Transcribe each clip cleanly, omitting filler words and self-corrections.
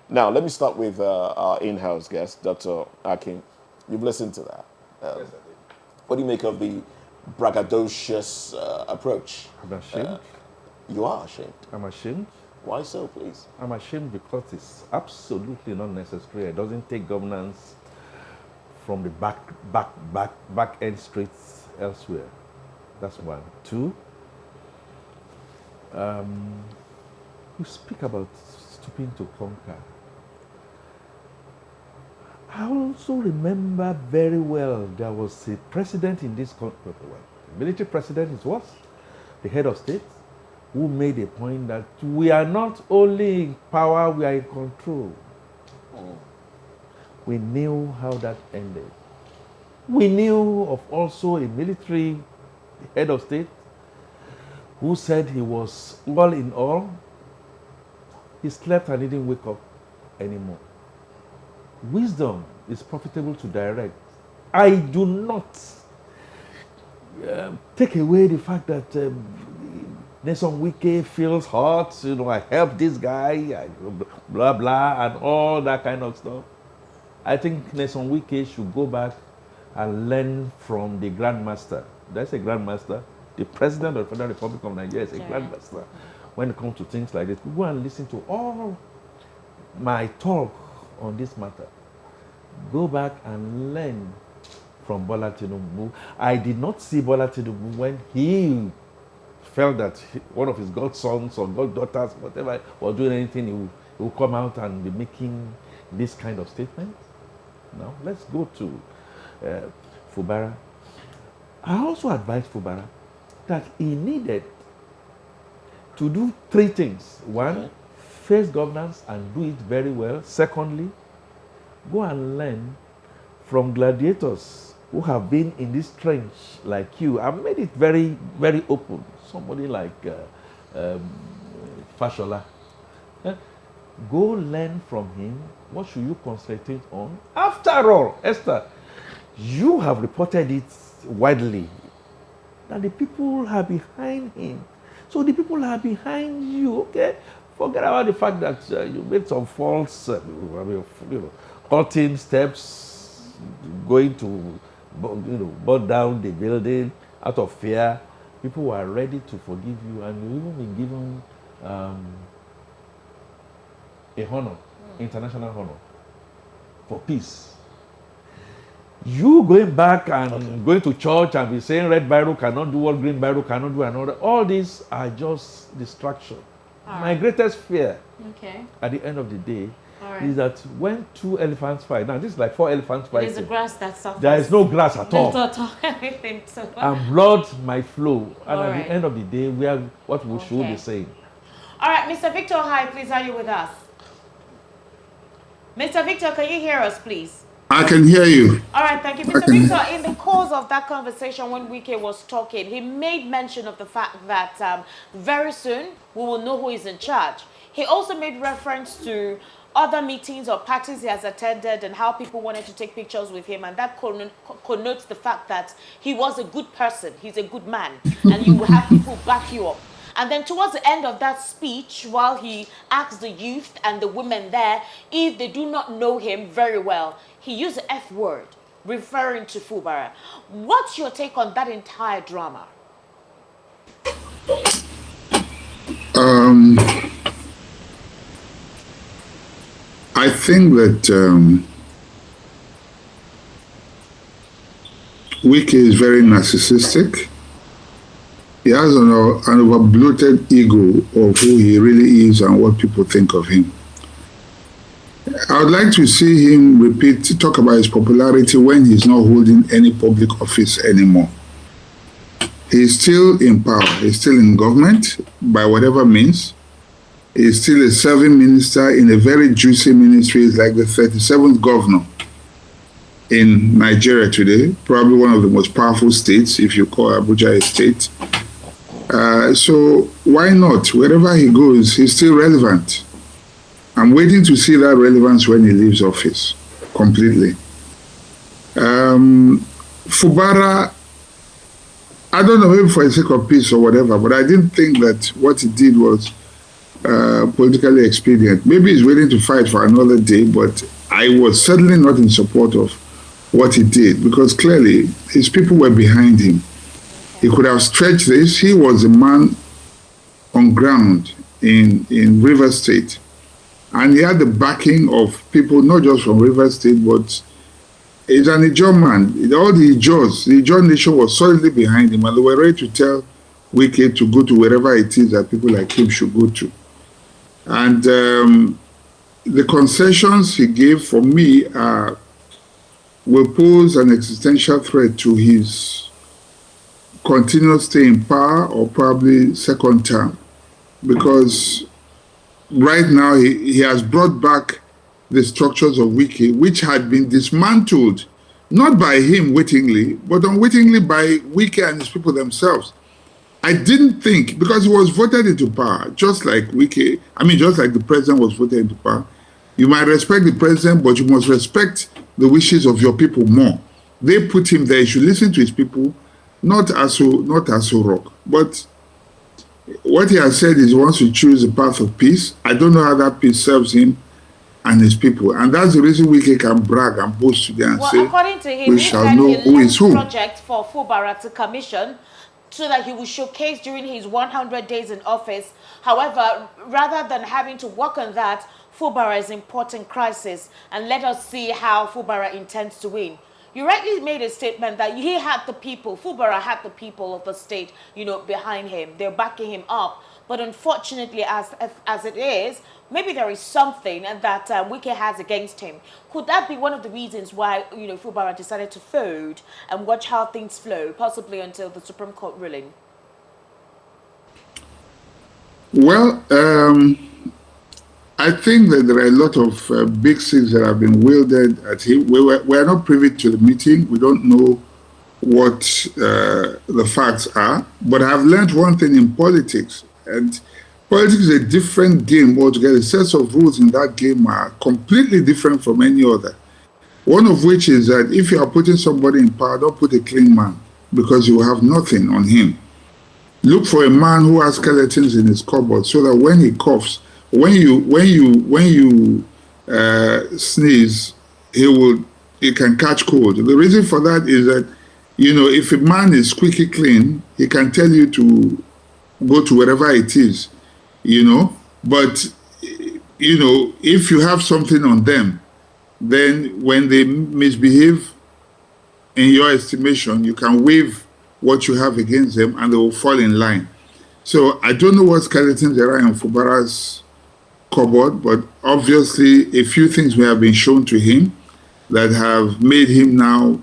Now, let me start with our in-house guest, Dr. Akin. You've listened to that. Yes, I did. What do you make of the braggadocious approach? I'm ashamed. You are ashamed. I'm ashamed. Why so, please? I'm ashamed because it's absolutely not necessary. It doesn't take governance from the back end streets elsewhere. That's one. Two, you speak about stooping to conquer. I also remember very well there was a president in this country, well, the military president is what? The head of state, who made a point that we are not only in power, we are in control. We knew how that ended. We knew of also a military head of state who said he was all in all. He slept and didn't wake up anymore. Wisdom is profitable to direct. I do not take away the fact that Nelson Wike feels hot, I helped this guy, blah, blah, and all that kind of stuff. I think Nelson Wike should go back and learn from the Grandmaster. That's a Grandmaster. The President of the Federal Republic of Nigeria is a Grandmaster. When it comes to things like this, go and listen to all my talk on this matter. Go back and learn from Bola Tinubu. I did not see Bola Tinubu when he felt that one of his godsons or goddaughters, whatever, was doing anything, he will come out and be making this kind of statement. Now, let's go to Fubara. I also advised Fubara that he needed to do three things. One, face governance and do it very well. Secondly, go and learn from gladiators who have been in this trench like you. I've made it very, very open. Somebody like Fashola. Go learn from him. What should you concentrate on? After all, Esther, you have reported it widely that the people are behind him. So the people are behind you, okay? Forget about the fact that you made some false, cutting steps, going to, burn down the building out of fear. People were ready to forgive you, and you've even been given a honor, international honor, for peace. You going back and going to church and be saying red Bible cannot do what green Bible cannot do, and all these are just distraction. My greatest fear at the end of the day is that when two elephants fight, now this is like 4 elephants fighting. There's a grass that suffers. There is no grass at all. Not at all. Everything. So. And blood might flow. And at the end of the day, we are what we should be saying. All right, Mr. Victor, hi, please, are you with us? Mr. Victor, can you hear us, please? I can hear you. All right, thank you. Mr. Victor, in the course of that conversation when Wike was talking, he made mention of the fact that very soon we will know who is in charge. He also made reference to other meetings or parties he has attended and how people wanted to take pictures with him, and that connotes the fact that he was a good person, he's a good man, and you will have people back you up. And then towards the end of that speech, while he asked the youth and the women there if they do not know him very well, he used the F word, referring to Fubara. What's your take on that entire drama? I think that Wike is very narcissistic. He has an over-bloated ego of who he really is and what people think of him. I would like to see him talk about his popularity when he's not holding any public office anymore. He's still in power. He's still in government by whatever means. He's still a serving minister in a very juicy ministry. He's like the 37th governor in Nigeria today, probably one of the most powerful states, if you call Abuja a state. So why not? Wherever he goes, he's still relevant. I'm waiting to see that relevance when he leaves office completely. Fubara, I don't know, maybe for the sake of peace or whatever, but I didn't think that what he did was politically expedient. Maybe he's willing to fight for another day, but I was certainly not in support of what he did because clearly his people were behind him. He could have stretched this. He was a man on ground in River State. And he had the backing of people not just from River State, but he's an Ijaw man. All the Ijaw nation was solidly behind him, and they were ready to tell Wike to go to wherever it is that people like him should go to. And the concessions he gave, for me, will pose an existential threat to his continuous stay in power or probably second term. Because right now he has brought back the structures of Wike, which had been dismantled, not by him wittingly, but unwittingly by Wike and his people themselves. I didn't think, because he was voted into power, just like Wike, just like the president was voted into power. You might respect the president, but you must respect the wishes of your people more. They put him there. You should listen to his people, not Aso Rock. But what he has said is he wants to choose the path of peace. I don't know how that peace serves him and his people. And that's the reason Wike can brag and boast today and say, according to him, we shall know who is who. Project for Fubara to commission so that he will showcase during his 100 days in office. However, rather than having to work on that, Fubara is in important crisis, and let us see how Fubara intends to win. You rightly made a statement that he had the people, Fubara had the people of the state, behind him. They're backing him up. But unfortunately, as it is, maybe there is something that Wike has against him. Could that be one of the reasons why, Fubara decided to fold and watch how things flow, possibly until the Supreme Court ruling? Well, I think that there are a lot of big things that have been wielded at him. We are not privy to the meeting. We don't know what the facts are. But I've learned one thing in politics. And politics is a different game altogether. The sets of rules in that game are completely different from any other. One of which is that if you are putting somebody in power, don't put a clean man because you will have nothing on him. Look for a man who has skeletons in his cupboard so that when he coughs, when you sneeze, he can catch cold. The reason for that is that, if a man is squeaky clean, he can tell you to go to wherever it is, But, if you have something on them, then when they misbehave, in your estimation, you can waive what you have against them and they will fall in line. So I don't know what skeletons there are in Fubara's cupboard, but obviously a few things may have been shown to him that have made him now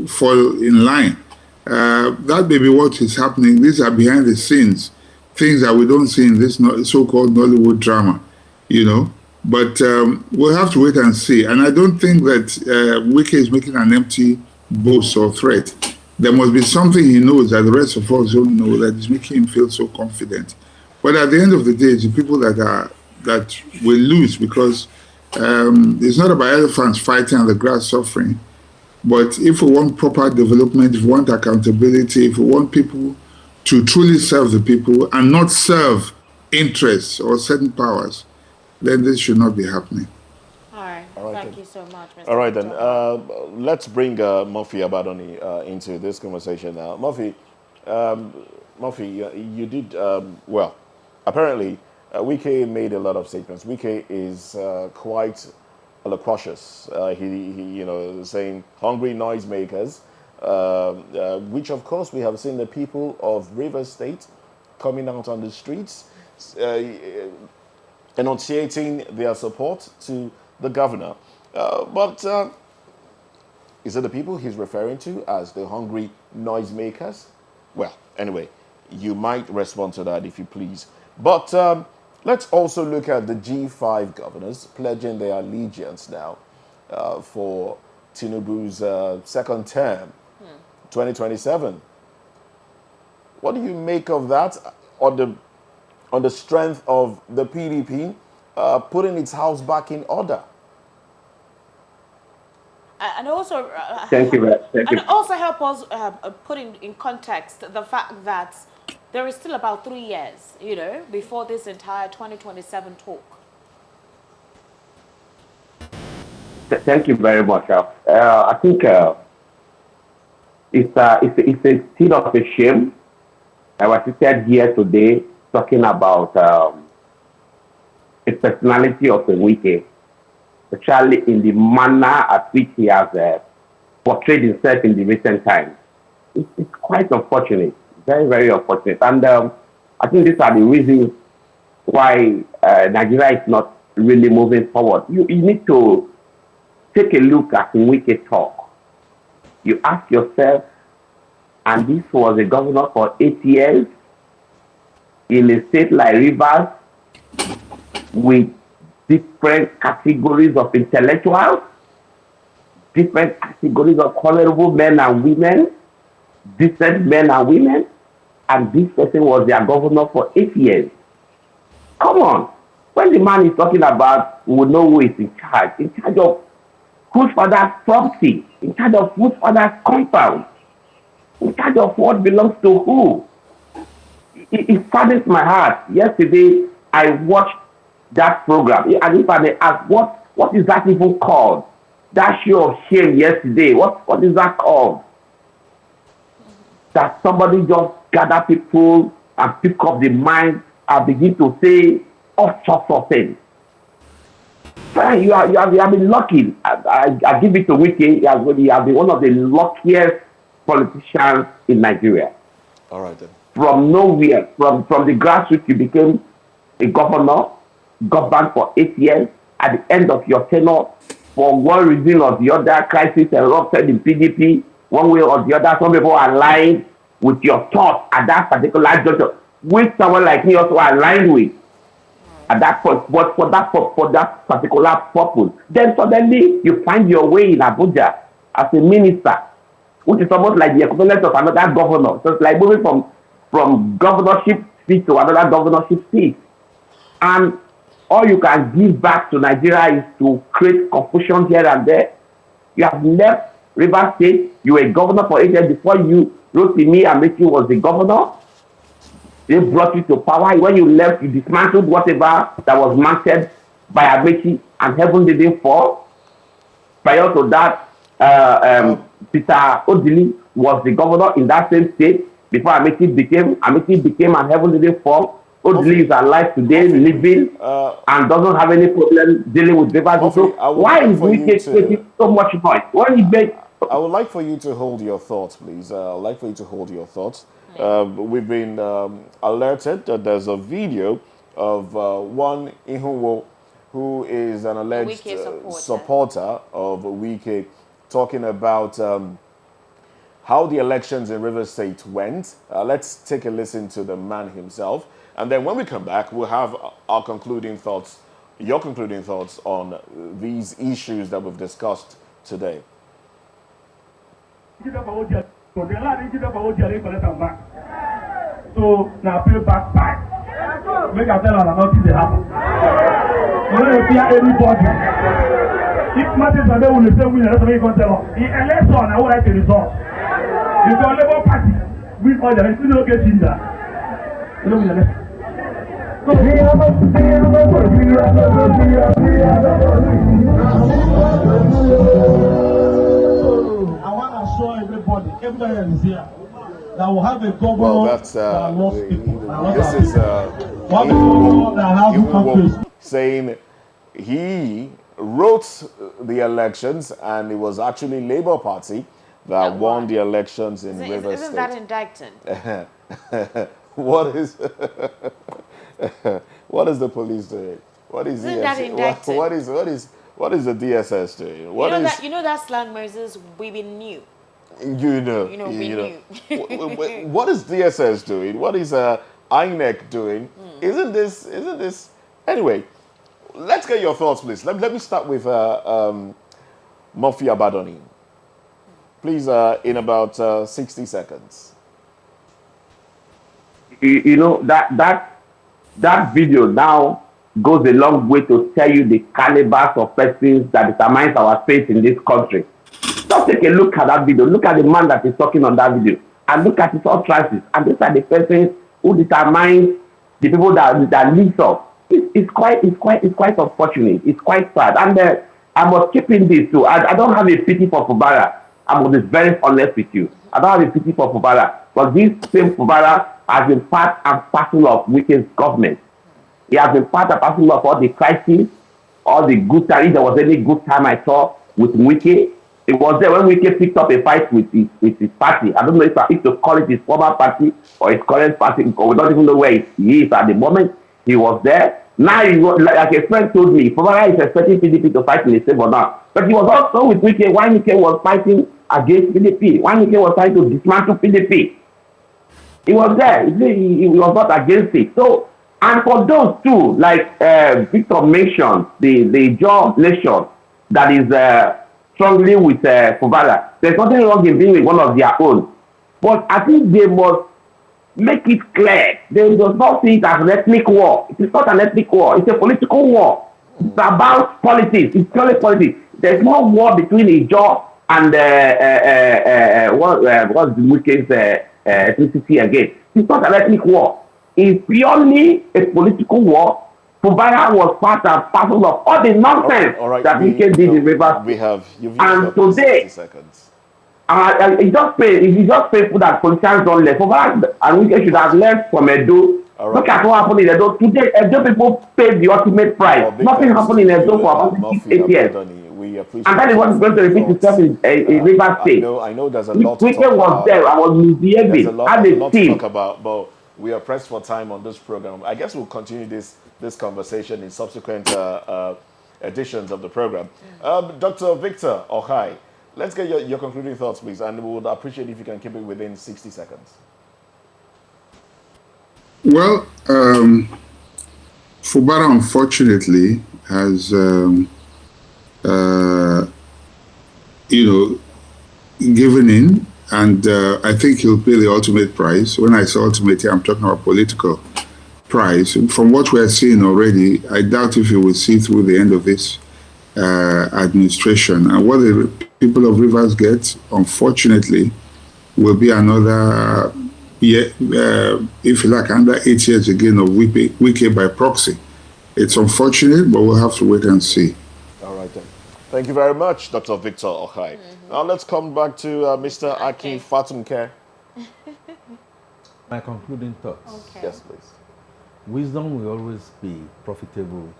fall in line. That may be what is happening. These are behind the scenes, things that we don't see in this so-called Nollywood drama, But we'll have to wait and see. And I don't think that Wike is making an empty boast or threat. There must be something he knows that the rest of us don't know that is making him feel so confident. But at the end of the day, it's the people that will lose because it's not about elephants fighting and the grass suffering. But if we want proper development, if we want accountability, if we want people to truly serve the people and not serve interests or certain powers, then this should not be happening. All right. Thank you so much, Mr. All right, then. Let's bring Murphy Abadoni into this conversation now. Murphy, you did well. Apparently, Wike made a lot of statements. Wike is quite loquacious. He saying hungry noisemakers, which of course we have seen the people of River State coming out on the streets, enunciating their support to the governor. But is it the people he's referring to as the hungry noisemakers? Well, anyway, you might respond to that if you please. But let's also look at the G5 governors pledging their allegiance now for Tinubu's second term, 2027. What do you make of that on the strength of the PDP putting its house back in order? And also, thank you. Also help us put in context the fact that there is still about 3 years, you know, before this entire 2027 talk. Thank you very much. I think it's a still of a shame. I was seated here today talking about the personality of the Wike, especially in the manner at which he has portrayed himself in the recent times. It's quite unfortunate, very, very unfortunate. And I think these are the reasons why Nigeria is not really moving forward. You need to take a look at Wike talk. You ask yourself, and this was a governor for 8 years in a state like Rivers with different categories of intellectuals, different categories of honorable men and women, decent men and women, and this person was their governor for 8 years. Come on. When the man is talking about, we will know who is in charge of whose father's property, in charge of whose father's compound, in charge of what belongs to who. It saddens my heart. Yesterday, I watched that program, and if I may ask, what is that even called? That show of shame yesterday, what is that called? That somebody just gather people and pick up the mind and begin to say all sorts of things. You have been lucky. I give it to Wike. He has been one of the luckiest politicians in Nigeria. All right then. From nowhere, from the grassroots, you became a governor, governed for 8 years. At the end of your tenure, for one reason or the other, crisis erupted in PDP, one way or the other. Some people aligned with your thoughts at that particular juncture, which someone like me also aligned with at that point, but for that particular purpose. Then suddenly you find your way in Abuja as a minister, which is almost like the equivalent of another governor. So it's like moving from governorship seat to another governorship seat. And all you can give back to Nigeria is to create confusion here and there. You have left Rivers State. You were governor for 8 years before you. Rufai Amechi was the governor. They brought you to power. When you left, you dismantled whatever that was mounted by Amechi, and heaven didn't fall. Prior to that, Peter Odili was the governor in that same state before Amechi became, and heaven didn't fall. Odili is alive today, living, and doesn't have any problem dealing with rivers. So why is Wike making so much noise? I would like for you to hold your thoughts, please. I'd like for you to hold your thoughts. We've been alerted that there's a video of one Ihunwo, who is an alleged supporter of Wike, talking about how the elections in Rivers State went. Let's take a listen to the man himself. And then when we come back, we'll have our concluding thoughts, your concluding thoughts on these issues that we've discussed today. So now pay back back. Make I tell her nothing they happen. You don't fear anybody. If matters are there, will say we are not going to tell her. The election, I would like the result. Because Labour Party, we all the rest, we don't get in there. You know we are. I want to show everybody is here. That will have a governor. Well, that's that loves people. This is saying he wrote the elections, and it was actually Labour Party that won the elections in Rivers State. Isn't that indicting? What is what is the police doing? What is what is the DSS doing? You know that slang, Moses, we been new. You know. What is DSS doing? What is INEC doing? Isn't this anyway? Let's get your thoughts, please. Let me start with Murphy Abadoni. Please, in about 60 seconds. You know that video now goes a long way to tell you the calibers of persons that determines our fate in this country. Just take a look at that video. Look at the man that is talking on that video, and look at his utterances. And these are the persons who determines the people that leads us. It's quite unfortunate. It's quite sad. And I must keep in this too. I don't have a pity for Fubara. I must be very honest with you. I don't have a pity for Fubara. But this same Fubara has been part and parcel of Wike's government. He has been part and parcel of all the crises, all the good time. If there was any good time I saw with Wike, it was there when Wike picked up a fight with his party. I don't know if to call it his former party or his current party. We don't even know where he is at the moment. He was there. Now, like a friend told me, Fubara is expecting PDP to fight in the same or not. But he was also with Wike when Wike was fighting against PDP. When Wike was trying to dismantle PDP. He was there. He was not against it. So, and for those two, like Victor mentioned, the Rel-Eletion that is strongly with Fubara, there's nothing wrong in being with one of their own. But I think they must make it clear. They must not see it as an ethnic war. It is not an ethnic war. It's a political war. It's about politics. It's purely politics. There's no war between Ijaw and what's the Wike's ethnicity again. It's not an ethnic war. It's purely a political war. Fubara was part and parcel of all the nonsense that Wike did in Rivers. We have and today, 60 seconds. It's just painful that politicians don't learn. Fubara and Wike should have learned from Edo. Look at what happened in Edo. Today, Edo people paid the ultimate price. Nothing happened in Edo for about 8 years. And that is what is going to repeat itself in Rivers State. I know there's a lot to talk about. Wike was there. I was misbehaving. There's a lot to talk about, but we are pressed for time on this program. I guess we'll continue this conversation in subsequent editions of the program. Dr. Victor Ohai, let's get your concluding thoughts, please, and we would appreciate if you can keep it within 60 seconds. Well, Fubara unfortunately has, given in, and I think he'll pay the ultimate price. When I say ultimate, I'm talking about political price. From what we're seeing already, I doubt if he will see through the end of this administration. And what the people of Rivers get, unfortunately, will be another year, if you like, another 8 years again of Wike by proxy. It's unfortunate, but we'll have to wait and see. All right, then. Thank you very much, Dr. Victor Ohai. Now let's come back to Mr. Akin Fatumke. My concluding thoughts. Okay. Yes, please. Wisdom will always be profitable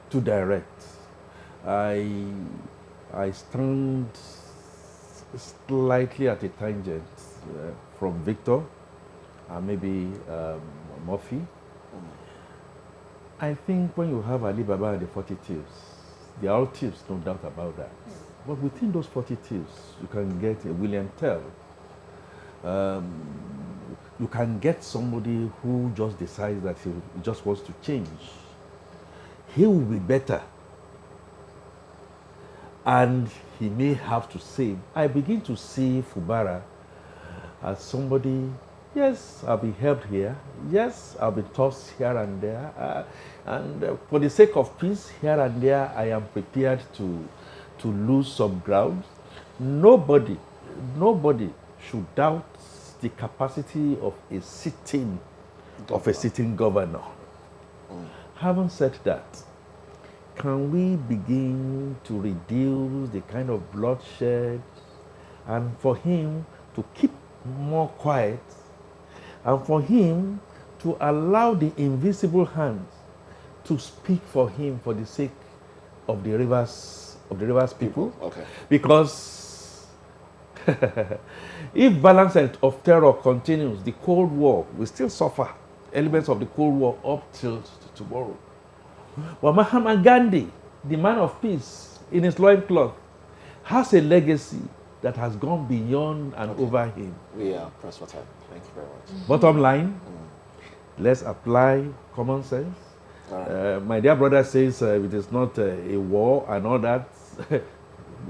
to direct. I stand slightly at a tangent from Victor and maybe Murphy. I think when you have Ali Baba and the 40 thieves, they are all thieves, no doubt about that. But within those 40 thieves, you can get a William Tell. You can get somebody who just decides that he just wants to change. He will be better. And he may have to save. I begin to see Fubara as somebody, yes, I'll be helped here. Yes, I'll be tossed here and there. And for the sake of peace, here and there, I am prepared to lose some ground. Nobody should doubt the capacity of a sitting governor. Having said that, can we begin to reduce the kind of bloodshed and for him to keep more quiet and for him to allow the invisible hands to speak for him for the sake of the Rivers people? Okay. Because if balance of terror continues, the Cold War will still suffer elements of the Cold War up till tomorrow. But Mahatma Gandhi, the man of peace in his loincloth, has a legacy that has gone beyond and over him. We are pressed for time. Thank you very much. Bottom line, let's apply common sense. My dear brother says it is not a war and all that.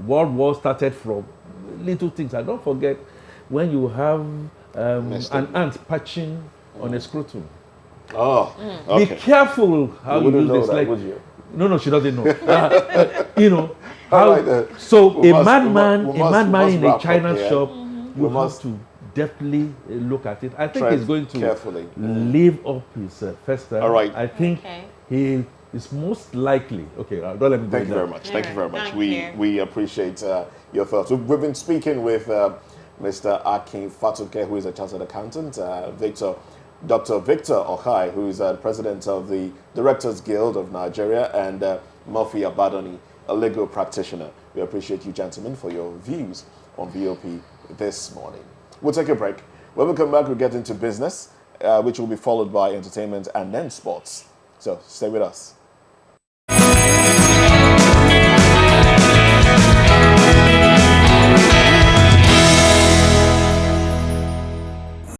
World War started from little things. And don't forget when you have an ant patching on a scrotum. Oh, okay. Be careful how you do this. Like, would you? No, she doesn't know. You know, how, so a madman in a china shop, you have to definitely look at it. I think Tread he's going to carefully. live up his first term. All right. I think Okay. he is most likely. Okay, don't let me go Thank you there. very much. Thank you very much. Thank you. We appreciate your thoughts. We've been speaking with Mr. Akin Fatuke, who is a chartered accountant, Dr. Victor Okai, who is president of the Directors Guild of Nigeria, and Murphy Abadoni, a legal practitioner. We appreciate you, gentlemen, for your views on VOP this morning. We'll take a break. When we come back, we'll get into business, which will be followed by entertainment and then sports. So stay with us.